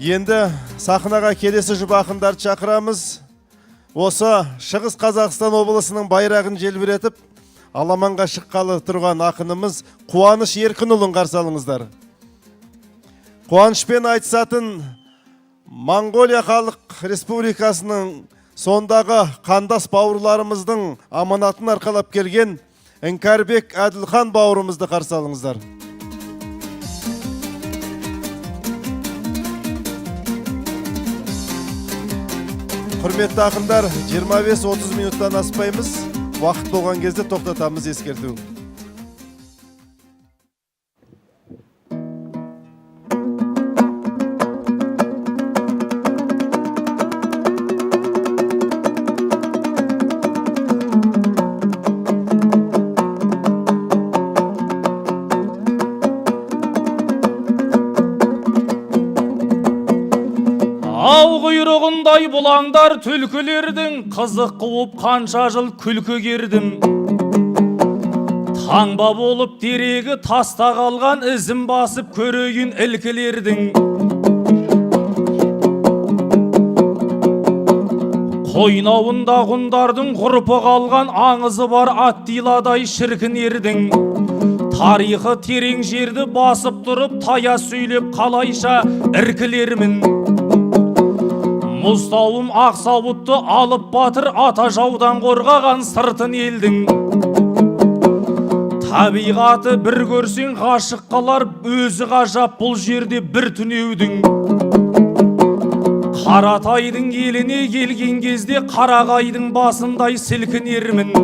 Енді сахнаға келесі жұп ақындарды шақырамыз. Осы Шығыс Қазақстан облысының байрағын желбіретіп, аламанға шыққалы тұрған ақынымыз Қуаныш Еркінұлын қарсы алыңыздар. Қуанышпен айтысатын Моңғолия Халық Республикасының сондағы қандас бауырларымыздың аманатын арқалап келген Іңкәрбек Әділхан бауырымызды қарсы алыңыздар. Құрметті ақындар, 25-30 минуттан аспаймыз. Уақыт болған кезде тоқтатамыз, ескерту. Құйрығындай бұлаңдар түлкілердің, қызық қуып қанша жыл күлкі кердім. Таңба болып дерегі таста қалған, ізім басып көрейін ілкілердің. Қойнауында ғұндардың ғұрпы қалған, аңызы бар аттиладай шіркін ердің. Тарихы терең жерді басып тұрып, тая сөйлеп қалайша іркілермін. Мұзтауым ақсауытты алып батыр, ата жаудан қорғаған сыртын елдің. Табиғаты бір көрсең ғашық қалар, өзі ғажап бұл жерде бір түнеудің. Қаратайдың еліне келген кезде қарағайдың басындай сілкінермін.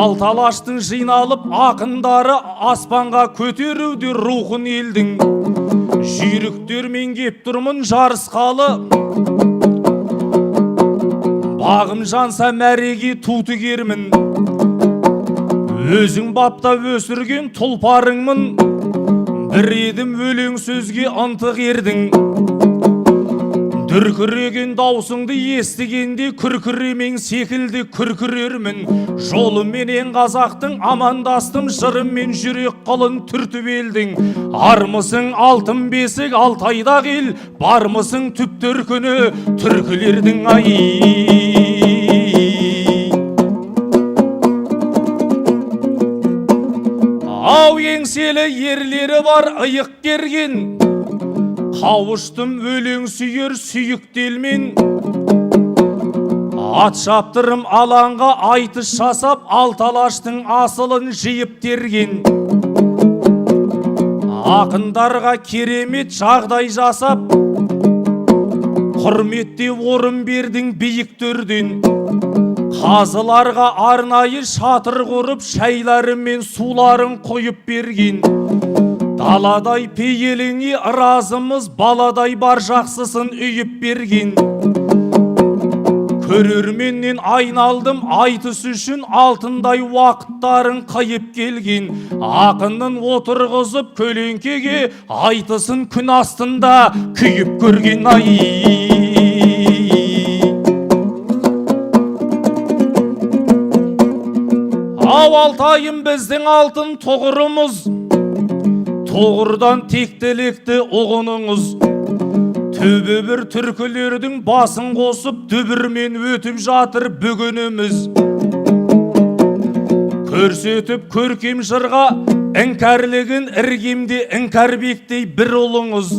Алталаштың жиналып ақындары аспанға көтеруде рухын елдің. Жүйріктермен кеп тұрмын жарысқалы, бағым жанса мәреге туты кермін. Өзің баптап өсірген тұлпарыңмын, бір едім өлең сөзге ынтық ердің. Дүркіреген даусыңды естігенде күркіремең секілді күркірермін. Жолыменен қазақтың амандастым, жырыммен жүрек қылын түртіп елдің. Армысың алтын бесік Алтайда қел, бармысың түп төркіні түркілердің ай. Ау еңселі ерлері бар иық керген, қауыштым өлең сүйер сүйіктелмен. Ат шаптырым алаңға айтыс жасап, алталаштың асылын жиып терген. Ақындарға керемет жағдай жасап, құрметте орын бердің биік төрден. Қазыларға арнайы шатыр құрып, шайлары мен суларын қойып берген. Даладай пейеліңе разымыз, баладай бар жақсысын үйіп берген. Көрерменнен айналдым айтыс үшін, алтындай уақыттарын қайып келген. Ақынын отырғызып көлеңкеге, айтысын күн астында күйіп көрген ай. Ау Алтайым біздің алтын тұғырымыз, тоғырдан тектелекті ұғыныңыз. Төбе бір түркілердің басын қосып, дүбірмен өтіп жатыр бүгініміз. Көрсетіп көркем жырға іңкәрлігін, іргемде Іңкәрбектей бір ұлыңыз.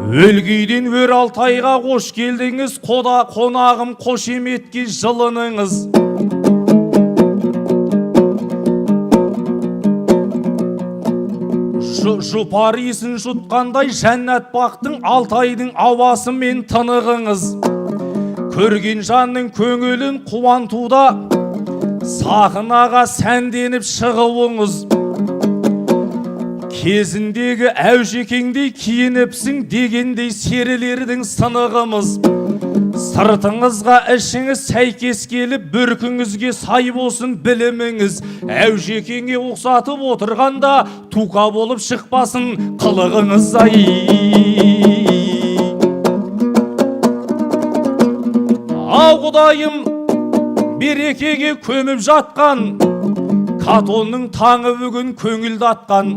Өлгейден өр Алтайға қош келдіңіз, қонағым қошеметке жылыныңыз. Жұпар исін жұтқандай жәннат бақтың, Алтайдың ауасы мен тынығыңыз. Көрген жанның көңілін қуантуда, сахнаға сәнденіп шығуыңыз. Кезіндегі әужекеңдей киініпсің дегендей серілердің сынығымыз. Сыртыңызға ішіңіз сәйкес келіп, бүркіңізге сай болсын біліміңіз. Әужекеңе ұқсатып отырғанда, тука болып шықпасын қылығыңыз ай. Ау Құдайым, берекеге көміп жатқан, Катонның таңы бүгін көңілді атқан.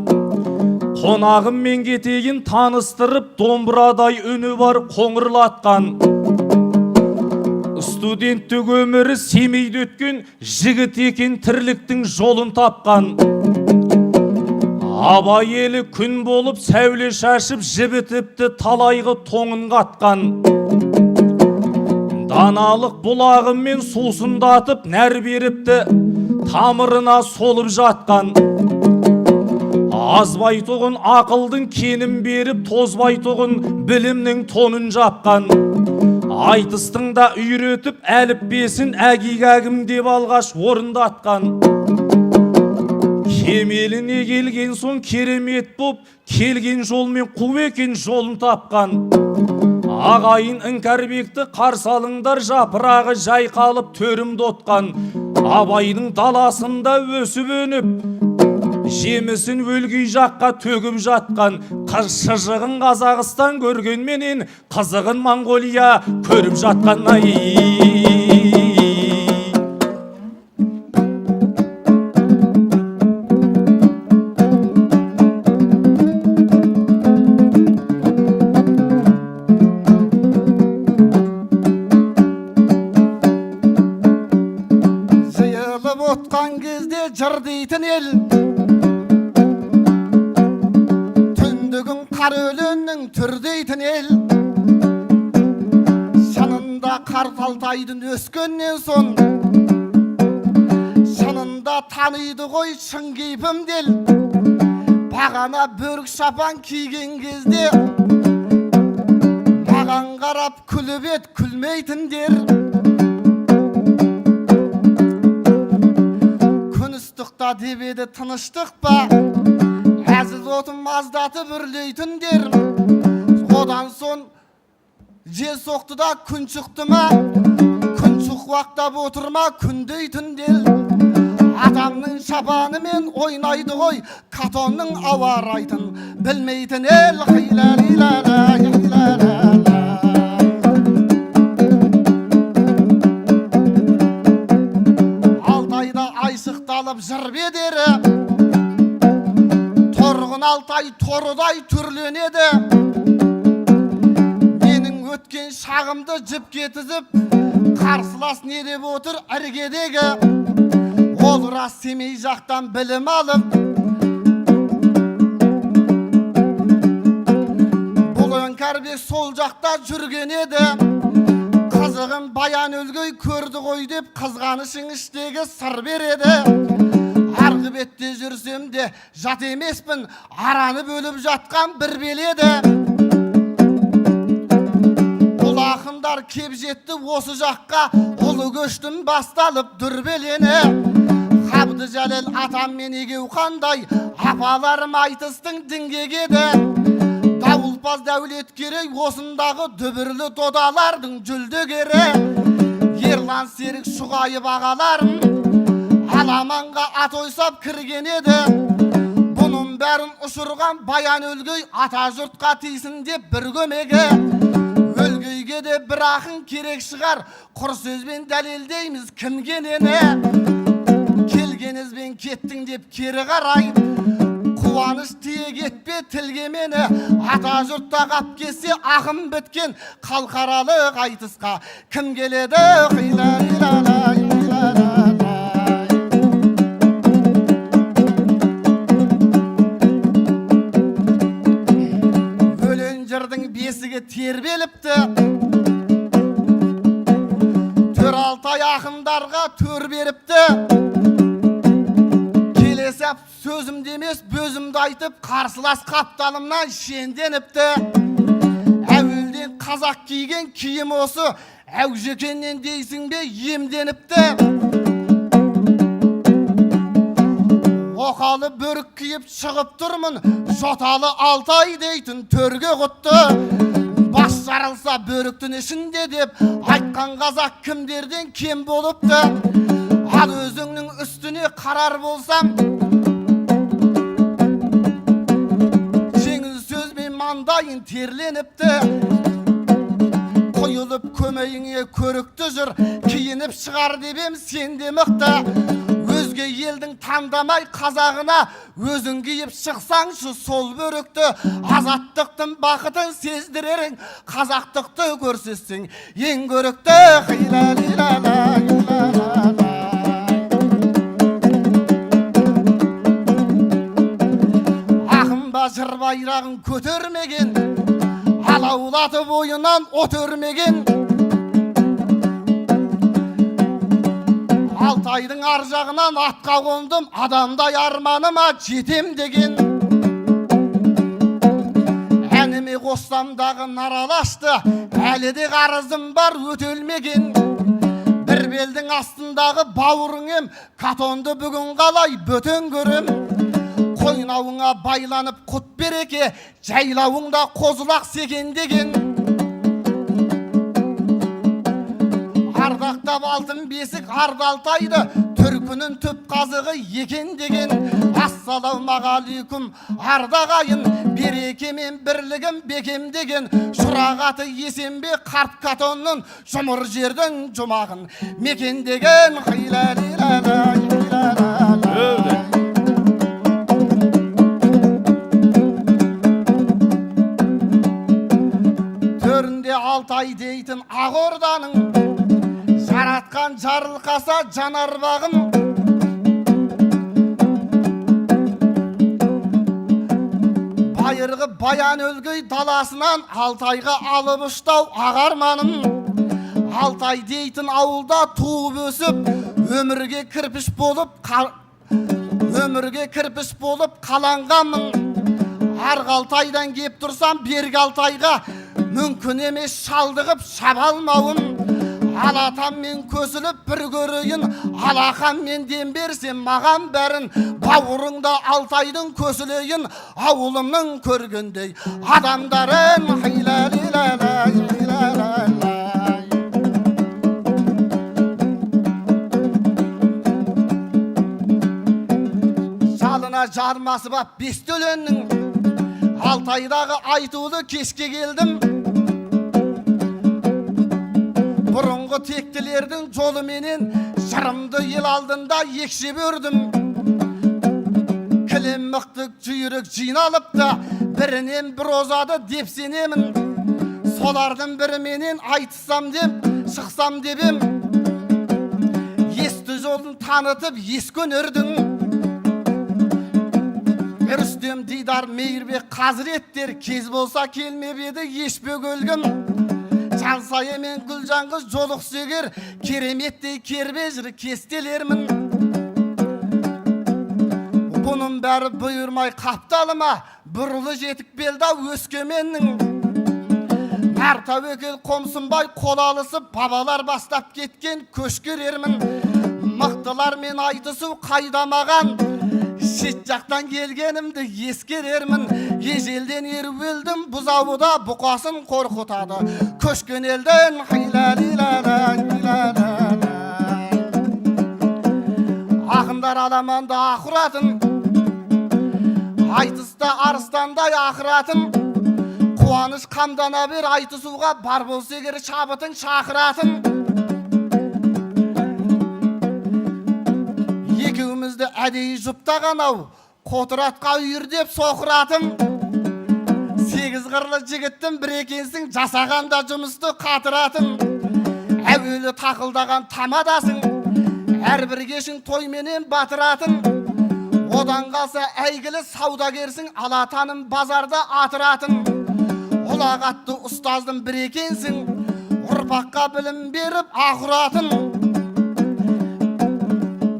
Қонағым мен кетегін таныстырып, домбырадай үні бар қоңырлатқан. Студенттік өмірі Семейде өткен жігіт екен, тірліктің жолын тапқан. Абай елі күн болып сәуле шашып, жібітіпті талайғы тоңын қатқан. Даналық бұлағымен сусындатып, нәр беріпті тамырына солып жатқан. Азбайтұғын ақылдың кенін беріп, тозбайтұғын білімнің тонын жапқан. Айтыстың да үйретіп, әліппесін әгигәгім деп алғаш орындатқан. Кемеліне келген соң керемет боп, келген жолмен қу екен жолын тапқан. Ағайын іңкәрбекті қарсы алыңдар, жапырағы жайқалып төрімді отқан. Абайдың даласында өсіп өніп, жемісін өлгей жаққа төгіп жатқан. Шыжығын Қазақстан көргенменен, қызығын Монғолия көріп жатқан. Жиылып отқан кезде жыр дейтін ел, түндігін қар өлеңнің түр дейтін ел. Шынында Қарталтайдың өскеннен соң, шынында таниды ғой шын кейпім дел. Бағана бөрік шапан киген кезде, маған қарап күліп ет күлмейтіндер. Күн ыстықта деп еді тыныштық па, әзіл отын маздатып үрлейтіндер. Одан соң жел соқты да күн шықты ма, күн шықпақтап отырма күн дейтіндер. Адамның шапанымен ойнайды ғой, катонның ауарайтын білмейтін ел. Алтайда айсықталып жыр бедері, Торғын Алтай торыдай түрленеді. Менің өткен шағымды жіп кетізіп, қарсылас не деп отыр іргедегі. Ол рас Семей жақтан білім алып, бұл іңкәрбек сол жақта жүрген еді. Қызығын Баян Өлгей көрді ғой деп, қызғанышың іштегі сыр береді. Арғы бетте жүрсем де жат емеспін, араны бөліп жатқан бір беледі. Бұл ақындар кеп жетті осы жаққа, ұлы көштің басталып дүрбелені. Қабды Жәлел атам мен егеу қандай, апаларым айтыстың діңгегеді. Дауылпаз Дәулет Керей осындағы дүбірлі додалардың жүлдегері. Ерлан Серік Шұғайып ағаларым аламанға ат ойсап кірген еді. Бұның бәрін ұшырған Баян Өлгей ата жұртқа тисін деп бір көмегі. Өлгейге де бір ақын керек шығар, құр сөзбен дәлелдейміз кімгенені. Келгенізбен кеттің деп кері қарай, қуаныш тие кетпе тілге мені. Ата жұртта қап кесе ақым біткен халықаралық айтысқа кім келеді? Өлең жырдың бесігі тербеліпті, төр Алтай ақындарға төр беріпті. Келесіп сөзімді емес бөзімді айтып, қарсылас қапталымнан шенденіпті. Әуелден қазақ киген киім осы, әужекеннен дейсің бе емденіпті. Оқалы бөрік киіп шығып тұрмын, жоталы Алтай дейтін төрге құтты. Бас жарылса бөріктің ішінде деп айтқан қазақ кімдерден кем болыпты. Ал өзіңнің үстіне қарар болсам, жеңіл сөзбен маңдайын терленіпті. Қойылып көмейіңе көрікті жүр, киініп шығар дебем сенде мықты. Өзге елдің таңдамай қазағына өзің киіп шықсаңшы сол бөрікті, азаттықтың бақытын сездірерің, қазақтықты көрсетсең ең көрікті. Ақынба жыр байрағын көтермеген, алаулатып ойынан от өрмеген, Алтайдың ар жағынан атқа қондым, адамдай арманыма жетем деген. Әніме қоссамдағы наралашты, әлі де қарызым бар өтелмеген. Бір белдің астындағы бауырың ем, катонды бүгін қалай бөтен көрем. Қойнауыңа байланып құт береке, жайлауыңда қозылақ сеген деген. Ардақтап алтын бесік арды Алтайды, түркінің түп қазығы екен деген. Ассалаумағалейкум ардағайын, берекемен бірлігім бекем деген. Шұрағаты Есенбе қарт катонның, жұмыр жердің жұмағын мекен деген. Төрінде Алтай дейтін Ағорданың, жаратқан жарылқаса жанар бағым. Байырғы баян өлгөй даласынан Алтайға алып ұштау ағарманым. Алтай дейтін ауылда туып өсіп, өмірге кірпіш болып қаланғанмын. Арғы Алтайдан кеп тұрсам, бергі Алтайға мүмкін емес шалдығып шаба алмауым. Алатаммен көсіліп бір көрейін, алақанмен дем берсем маған бәрін. Бауырыңда Алтайдың көсілейін, ауылымның көргендей адамдарын. Жалына жармасы бап бестөленнің, Алтайдағы айтуды кешке келдім. Бұрынғы тектілердің жолы менен жырымды ел алдында екшеп өрдім. Кілем мықтық жүйрік жиналыпты, бірінен бір озады деп сенемін. Солардың бірі менен айтысам деп, шықсам деп ем. Есті жолын танытып ескен өрдің. Рүстем, Дидар, Мейірбек, Қазіреттер кез болса келмеп еді ешбек өлгім. Жансая мен Гүлжанғыз жолық сөгер, кереметтей кербежір кестелермін. Бұның бәрі бұйырмай қапталыма, бұрылы жетік белда өскеменнің. Нар тәуекел Қомсынбай қол алысып, бабалар бастап кеткен көшкерермін. Мықтылар мен айтысу қайдамаған, шет жақтан келгенімді ескерермін. Ежелден еріп өлдім, бұзауыда бұқасын қорқытады көшкен елден. Ақындар аламанда ақыратын, айтыста арыстандай ақыратын. Қуаныш қамдана бер, айтысуға бар болса егер шабытын шақыратын. Екеумізді әдейі жұптаған ау, қотыратқа үйірдеп соқыратым. 8 қырлы жігіттің бір екенсің, жасағанда жұмысты қатыратым. Әуелі тақылдаған тамадасың, әрбір кешің тойменен батыратым. Одан қалса әйгілі саудагерсің, алатаным базарда атыратым. Ұлағатты ұстаздың бір екенсің, ұрпаққа білім беріп ақыратым.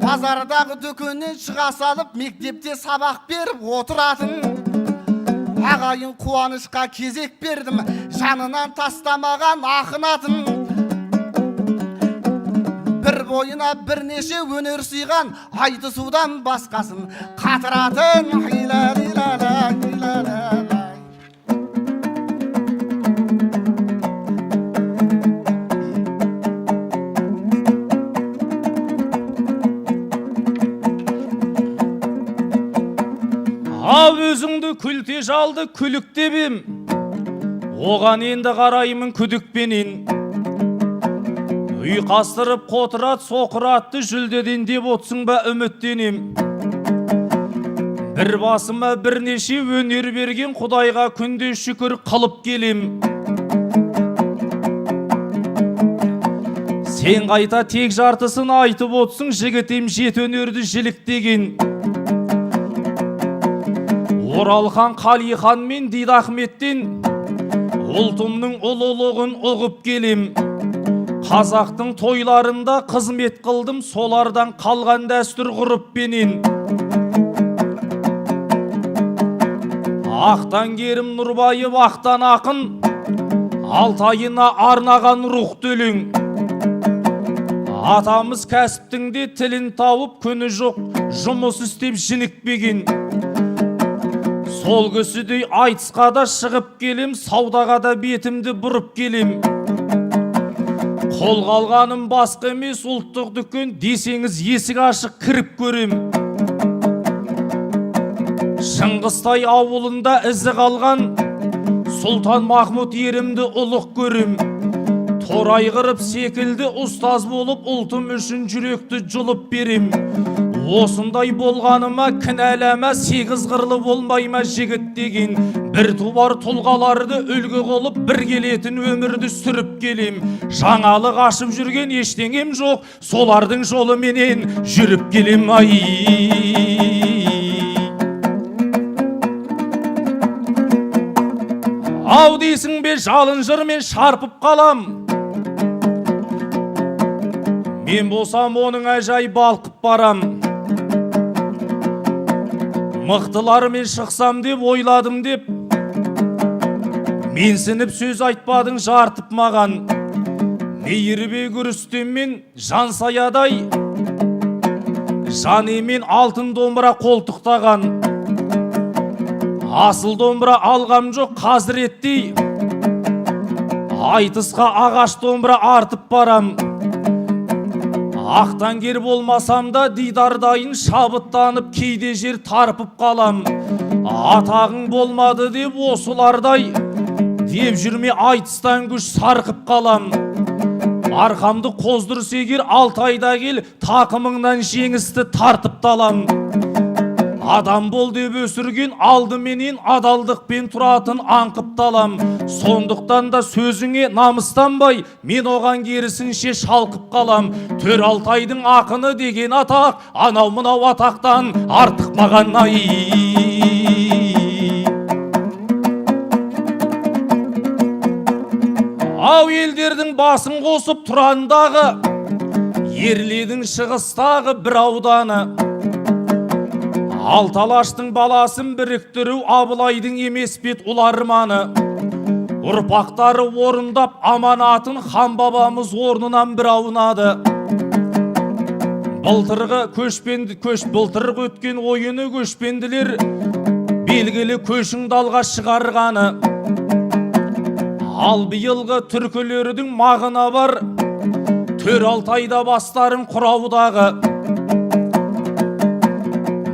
Базардағы дүкеннен шыға салып, мектепте сабақ беріп отыратын. Ағайын Қуанышқа кезек бердім, жанынан тастамаған ақынатын. Бір бойына бірнеше өнер сыйған, айтысудан басқасын қатыратын. Ав өзіңді күлте жалды күлік дебем, оған енді қараймын күдікпенен. Ұйқастырып қотырат соқыратты жүлдеден деп отсың ба үміттенем. Бір басыма бірнеше өнер берген Құдайға күнде шүкір қылып келем. Сен қайта тек жартысын айтып отсың, жігітем жет өнерді жіліктеген. Оралхан Қалихан мен Дидахметтен ұлтымның ұлылығын ұғып келем. Қазақтың тойларында қызмет қылдым, солардан қалған дәстүр ғұрыппенен. Ақтан керім Нұрбайып ақтан ақын, Алтайына арнаған рух төлің. Атамыз кәсіптің де тілін тауып, күні жоқ жұмыс істеп жінікпеген. Сол кісідей айтысқа да шығып келем, саудаға да бетімді бұрып келем. Қолға алғаным басқа емес, ұлттық дүкен десеңіз есік ашық кіріп көрем. Шыңғыстай ауылында ізі қалған Сұлтан Махмұт ерімді ұлық көрем. Торай қырып секілді ұстаз болып, ұлтым үшін жүректі жұлып берем. Осындай болғаныма кінәлама, сегіз қырлы болмайма жігіт деген. Бір тубар тұлғаларды үлгі қылып, бір келетін өмірді сүріп келем. Жаңалық ашып жүрген ештеңем жоқ, солардың жолы менен жүріп келем. Ай, ау дейсің бе, жалын жырмен шарпып қалам. Мен болсам оның әжай балқып барам. Мықтылармен шықсам деп ойладым деп, менсініп сөз айтпадың жартып маған. Мейірбек Рүстеммен Жансаядай, Жанемен алтын домбыра қолтықтаған. Асыл домбыра алғам жоқ қазіреттей, айтысқа ағаш домбыра артып барам. Ақтан кер болмасам да дидардайын шабыттанып, кейде жер тарпып қалам. Атағың болмады деп осылардай деп жүрме, айтыстан күш сарқып қалам. Арқамды қоздыр сегер, Алтайда кел, тақымыңнан жеңісті тартып талам. Адам бол деп өсірген алдыменен адалдықпен тұратын аңқып талам. Сондықтан да сөзіңе намыстанбай, мен оған керісінше шалқып қалам. Төр Алтайдың ақыны деген атақ, анау мынау атақтан артық маған. Ай, ау елдердің басын қосып тұрандағы, ерледің шығыстағы бір ауданы. Алталаштың баласын біріктіру Абылайдың емес бет ұл арманы. Ұрпақтары орындап аманатын хан бабамыз орнынан бір аунады. Былтырғы өткен ойыны көшпенділер белгілі көшіңді алға шығарғаны. Ал биылғы түркілердің мағына бар, Төр Алтайда бастарын құраудағы.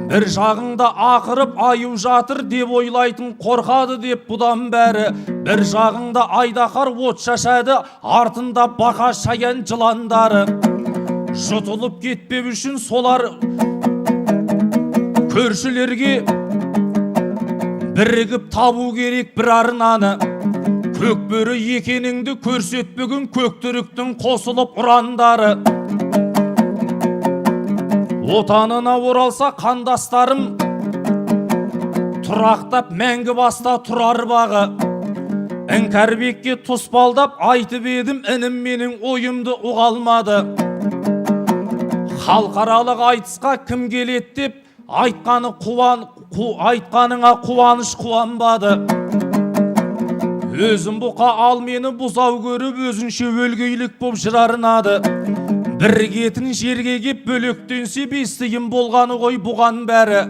Бір жағыңда ақырып аю жатыр деп ойлайтын қорқады деп бұдан бәрі. Бір жағыңда айдақар от шашады, артында бақа шаян жыландары. Жұтылып кетпеп үшін солар көршілерге бірігіп табу керек бір арнаны. Көкбөрі екеніңді көрсетпеген көктүріктің қосылып ұрандары. Отанына оралса қандастарым, тұрақтап мәңгі баста тұрар бағы. Іңкәрбекке тұспалдап айтып едім, інім менің ойымды ұғалмады. Халықаралық айтысқа кім келеді деп айтқаныңа қуаныш қуанбады. Өзім бұқа ал мені бұзау көріп, өзінше өлгейлік боп жырарынады. Бір кетін жерге кеп бөлектенсе бестігім болғаны ғой бұған бәрі.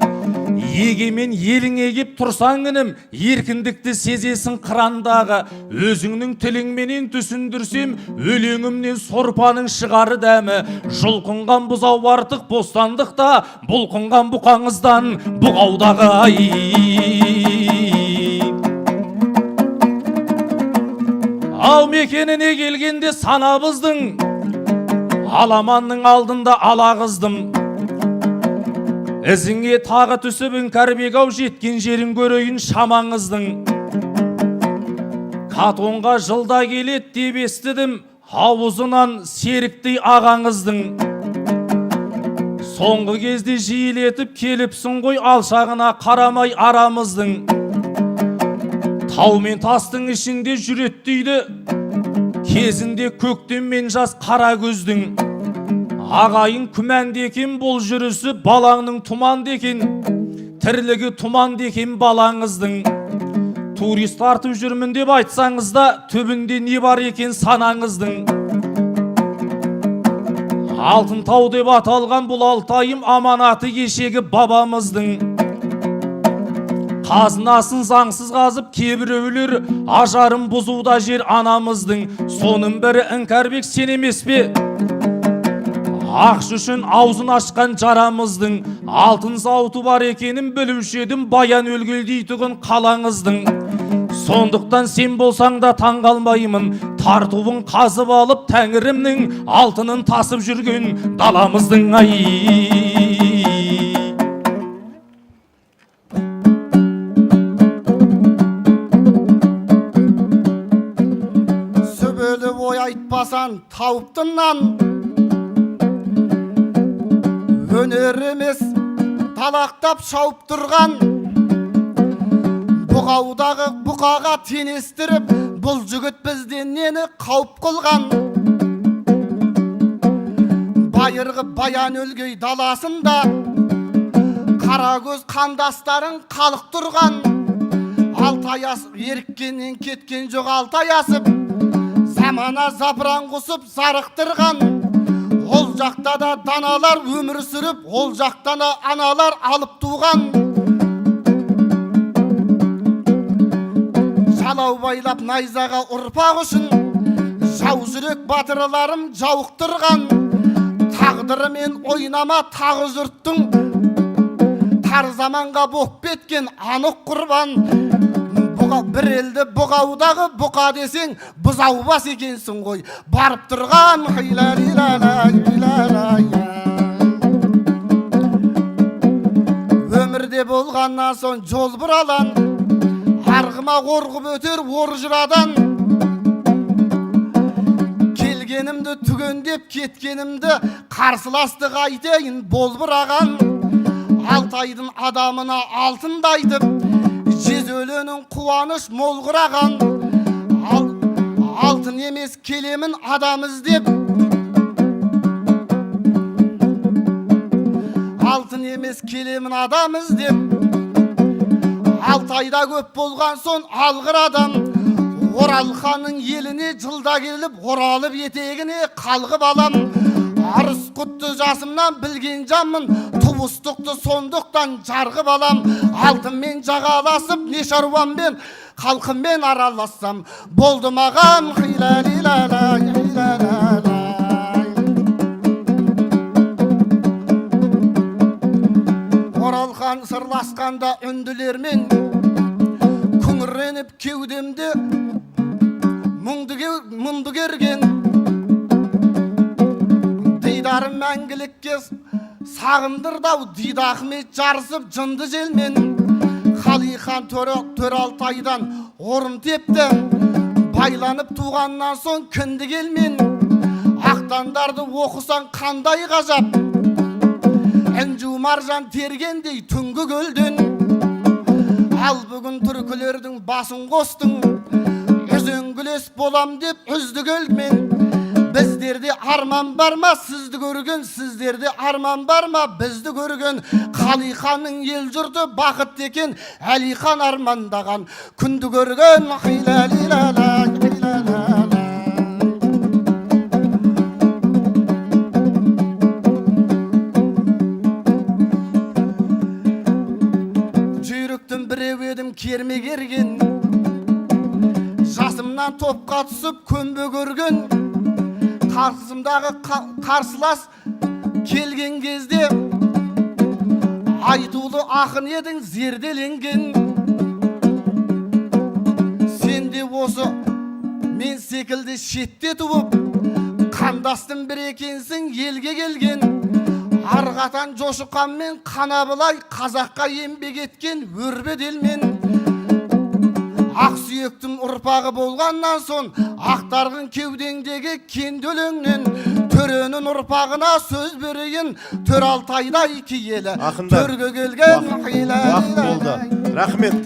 Егемен еліңе кеп тұрсаң інім, еркіндікті сезесің қырандағы. Өзіңнің тіліңменен түсіндірсем, өлеңімнен сорпаның шығары дәмі. Жұлқынған бұзау артық бостандықта, бұлқынған бұқаңыздан бұғаудағы. Ау мекеніне келгенде санабыздың Аламанның алдында ала қыздым. Ізіңе тағы түсіп іңкәрбек ау жеткен жерін көрейін шамаңыздың. Катонға жылда келет деп естідім, аузынан серіктей ағаңыздың. Соңғы кезде жиілетіп келіпсің ғой алшағына қарамай арамыздың. Тау мен тастың ішінде жүрет дейді, кезінде көктем мен жас қара көздің. Ағайын күмәнді екен бұл жүрісі, балаңның тұманды екен, тірлігі тұманды екен балаңыздың. Турист артып жүрмін деп айтсаңыз да, түбінде не бар екен санаңыздың. Алтын тау деп аталған бұл Алтайым аманаты кешегі бабамыздың. Қазынасын заңсыз қазып кейбіреулер ажарын бұзуда жер анамыздың. Соның бірі іңкәрбек сен емес пе? Ақш үшін аузын ашқан жарамыздың. Алтын зауыты бар екенін білуші едім, баян өлгелдейтұғын қалаңыздың. Сондықтан сен болсаң да таң қалмаймын, тартуын қазып алып тәңірімнің алтынын тасып жүрген даламыздың. Сөбелі ой айтпасан тауыптымнан, өнер емес талақтап шауып тұрған, бұғаудағы бұқаға тенестіріп, бұл жігіт бізден нені қауіп қылған. Байырғы баян өлгей даласында қарагөз қандастарын қалық тұрған. Алтай асып еріккеннен кеткен жоқ, алтай асып замана запыран қосып зарықтырған. Ол жақта да даналар өмір сүріп, ол жақтан да аналар алып туған. Жалау байлап найзаға ұрпақ үшін жау жүрек батырларым жауықтырған. Тағдырымен ойнама тағы жұрттың, тар заманға боқ беткен анық құрбан. Бір елді бұғаудағы бұқа десең, бұзау бас екенсің ғой, барып тұрған. Өмірде болғаннан соң жол бұралан, арғыма орғып өтер ор жырадан. Келгенімді түгендеп кеткенімді қарсыластық айтайын бол бұраған. Алтайдың адамына алтынды айтып, жез өлінің қуаныш мол құраған. Алтын емес келемін адам іздеп, алтын емес келемін адам іздеп. Алтайда көп болған соң алғыр адам, Оралханның еліне жылда келіп, оралып етегіне қалғып алам. Арыс құтты жасымнан білген жамын, туыстықты сондықтан жарғып алам. Алтынмен жағаласып, не шаруаммен халқыммен аралассам, болды маған. Оралхан сырласқанда үнділермен күңіреніп кеудемде мұңды керген. Дидарым мәңгілікке сағындырдау, Дидахмет жарысып жынды желмен. Қалихан Төралтайдан орын тепті, байланып туғаннан соң кінді келмен. Ақтандарды оқысан қандай ғажап, інжу маржан тергендей түнгі көлден. Ал бүгін түркілердің басын қостың, үзеңгілес болам деп үзді көлмен. Біздерде арман бар ма сізді көрген, сіздерде арман бар ма бізді көрген. Қалиханның ел жұрты бақыт екен, Әлихан армандаған күнді көрген. Жүйріктің біреу едім керме керген, жасымнан топқа түсіп көмбе көрген. Қарсымдағы қарсылас келген кезде айтулы ақын едің зерделенген. Сен де осы мен секілді шетте туып, Қандастың бір екенсің елге келген, арғатан жошыққанмен қанабылай қазаққа еңбек еткен өрбеделмен. Ақсүйектің ұрпағы болғаннан соң ақтарғын кеудеңдегі кенді өлеңнен төренің ұрпағына сөз берейін, төр алтайдай киелі төрге келген уақыт болды. Рахмет.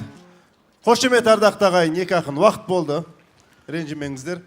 Қошемет ардақтағайын, екі ақын, уақыт болды. Ренжімеңіздер.